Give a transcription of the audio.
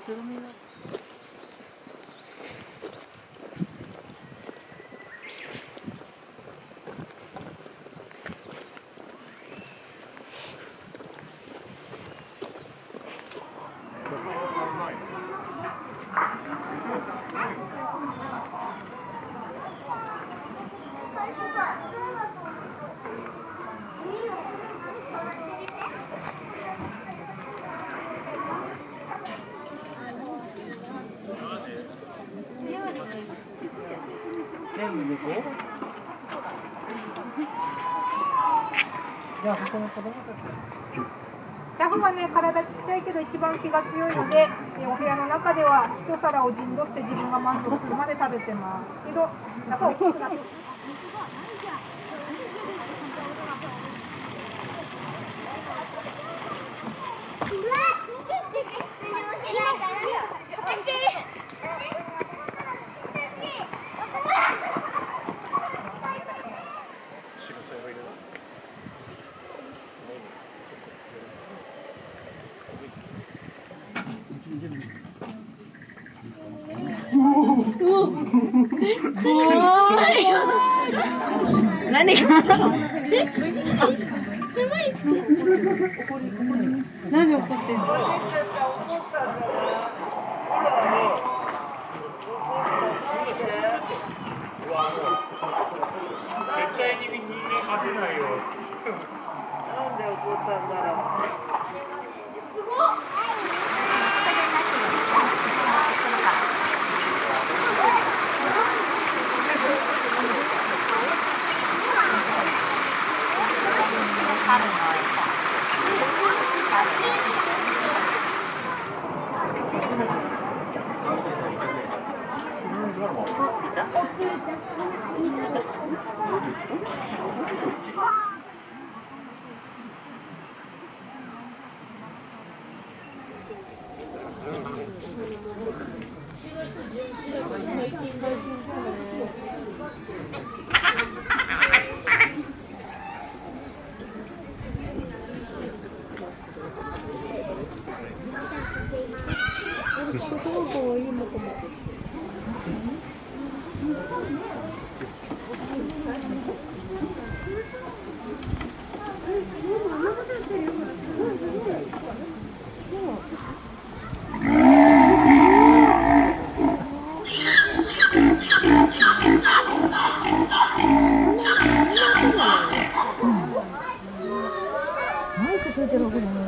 つぐみが。全部で5？じゃあここの子供たち。ジャフはね、体ちっちゃいけど一番気が強いので、お部屋の中では一皿を陣取って自分が満足するまで食べてます。けど、なんか大きくなって。何が何怒ってんの？絶対に人間勝てないよ。なんで怒ったんだろう。すごい。マイクついてるわけじゃない。